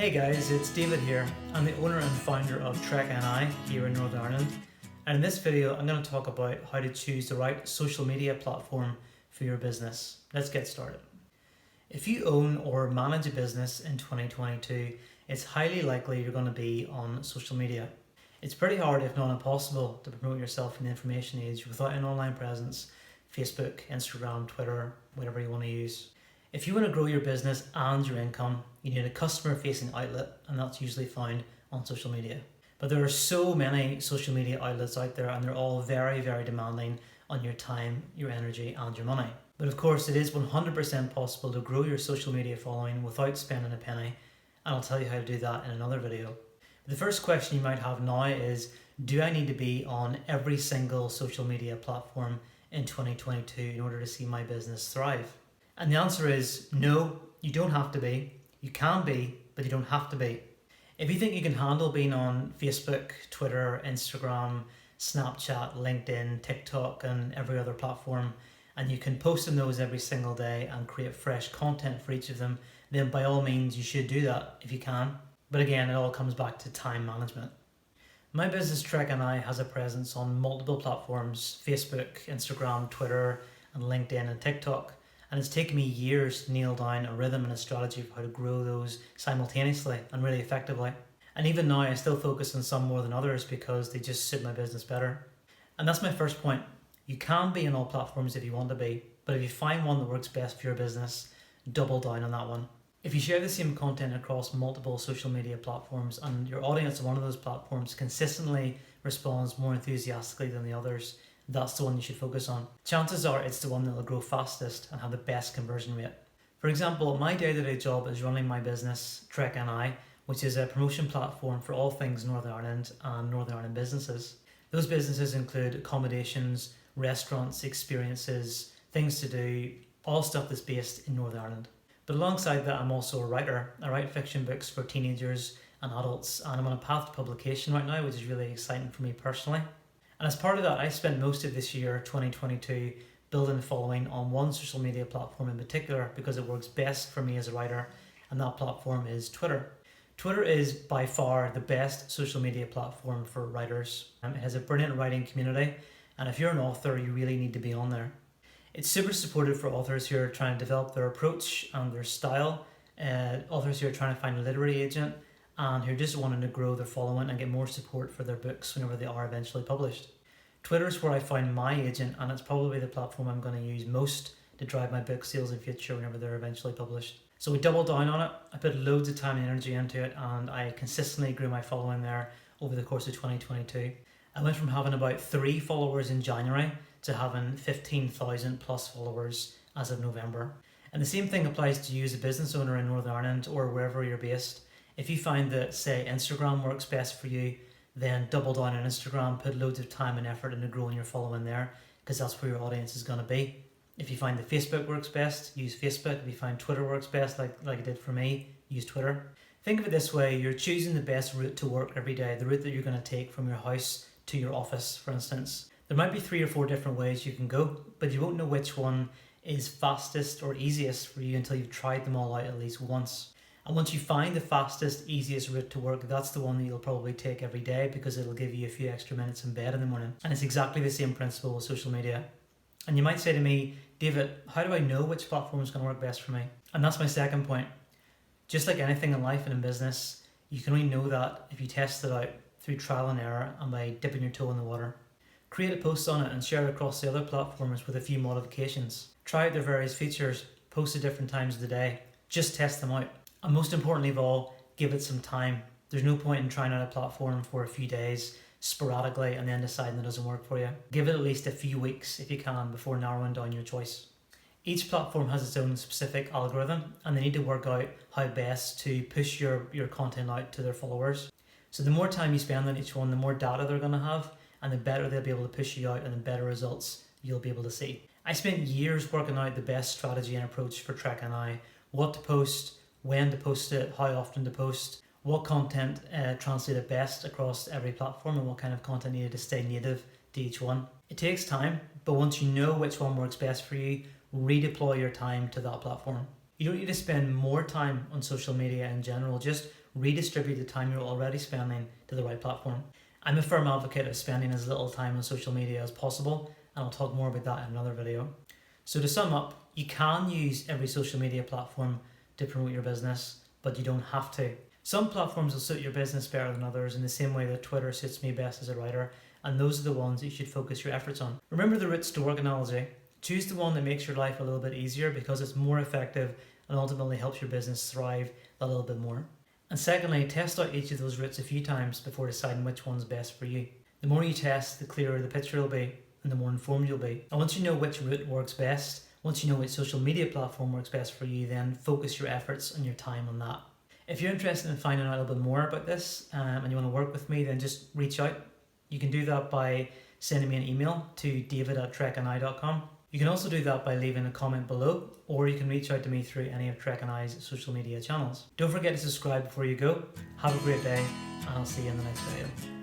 Hey guys, it's David here. I'm the owner and founder of Trek NI here in Northern Ireland. And in this video, I'm going to talk about how to choose the right social media platform for your business. Let's get started. If you own or manage a business in 2022, it's highly likely you're going to be on social media. It's pretty hard, if not impossible, to promote yourself in the information age without an online presence, Facebook, Instagram, Twitter, whatever you want to use. If you want to grow your business and your income, you need a customer-facing outlet, and that's usually found on social media. But there are so many social media outlets out there, and they're all very, very demanding on your time, your energy, and your money. But of course, it is 100% possible to grow your social media following without spending a penny, and I'll tell you how to do that in another video. The first question you might have now is, do I need to be on every single social media platform in 2022 in order to see my business thrive? And the answer is no, you don't have to be. You can be, but you don't have to be. If you think you can handle being on Facebook, Twitter, Instagram, Snapchat, LinkedIn, TikTok, and every other platform, and you can post in those every single day and create fresh content for each of them, then by all means you should do that if you can. But again, it all comes back to time management. My business Trek NI has a presence on multiple platforms: Facebook, Instagram, Twitter, and LinkedIn and TikTok. And it's taken me years to nail down a rhythm and a strategy for how to grow those simultaneously and really effectively. And even now I still focus on some more than others because they just suit my business better. And that's my first point. You can be on all platforms if you want to be, but if you find one that works best for your business, double down on that one. If you share the same content across multiple social media platforms and your audience on one of those platforms consistently responds more enthusiastically than the others, that's the one you should focus on. Chances are it's the one that will grow fastest and have the best conversion rate. For example, my day-to-day job is running my business, Trek NI, which is a promotion platform for all things Northern Ireland and Northern Ireland businesses. Those businesses include accommodations, restaurants, experiences, things to do, all stuff that's based in Northern Ireland. But alongside that, I'm also a writer. I write fiction books for teenagers and adults, and I'm on a path to publication right now, which is really exciting for me personally. And as part of that, I spent most of this year, 2022, building a following on one social media platform in particular because it works best for me as a writer, and that platform is Twitter. Twitter is by far the best social media platform for writers. It has a brilliant writing community, and if you're an author, you really need to be on there. It's super supportive for authors who are trying to develop their approach and their style, authors who are trying to find a literary agent, and who are just wanting to grow their following and get more support for their books whenever they are eventually published. Twitter is where I find my agent, and it's probably the platform I'm going to use most to drive my book sales in future whenever they're eventually published. So we doubled down on it. I put loads of time and energy into it, and I consistently grew my following there over the course of 2022. I went from having about 3 followers in January to having 15,000 plus followers as of November. And the same thing applies to you as a business owner in Northern Ireland or wherever you're based. If you find that, say, Instagram works best for you, then double down on Instagram, put loads of time and effort into growing your following there, because that's where your audience is going to be. If you find that Facebook works best, use Facebook. If you find Twitter works best, like it did for me, use Twitter. Think of it this way: you're choosing the best route to work every day, the route that you're going to take from your house to your office, for instance. There might be 3 or 4 different ways you can go, but you won't know which one is fastest or easiest for you until you've tried them all out at least once. And once you find the fastest, easiest route to work, that's the one that you'll probably take every day because it'll give you a few extra minutes in bed in the morning. And it's exactly the same principle with social media. And you might say to me, David, how do I know which platform is going to work best for me? And that's my second point. Just like anything in life and in business, you can only know that if you test it out through trial and error and by dipping your toe in the water. Create a post on it and share it across the other platforms with a few modifications. Try out their various features, post at different times of the day. Just test them out. And most importantly of all, give it some time. There's no point in trying out a platform for a few days sporadically and then deciding it doesn't work for you. Give it at least a few weeks if you can before narrowing down your choice. Each platform has its own specific algorithm, and they need to work out how best to push your content out to their followers. So the more time you spend on each one, the more data they're going to have, and the better they'll be able to push you out and the better results you'll be able to see. I spent years working out the best strategy and approach for Trek NI, what to post, when to post it, how often to post, what content translated best across every platform, and what kind of content needed to stay native to each one. It takes time, but once you know which one works best for you, redeploy your time to that platform. You don't need to spend more time on social media in general, just redistribute the time you're already spending to the right platform. I'm a firm advocate of spending as little time on social media as possible, and I'll talk more about that in another video. So to sum up, you can use every social media platform to promote your business, but you don't have to. Some platforms will suit your business better than others, in the same way that Twitter suits me best as a writer, and those are the ones that you should focus your efforts on. Remember the routes to work analogy. Choose the one that makes your life a little bit easier because it's more effective and ultimately helps your business thrive a little bit more. And secondly, test out each of those routes a few times before deciding which one's best for you. The more you test, the clearer the picture will be and the more informed you'll be. And once you know which route works best, once you know which social media platform works best for you, then focus your efforts and your time on that. If you're interested in finding out a little bit more about this and you want to work with me, then just reach out. You can do that by sending me an email to david@trekandI.com. You can also do that by leaving a comment below, or you can reach out to me through any of Trek and I's social media channels. Don't forget to subscribe before you go. Have a great day, and I'll see you in the next video.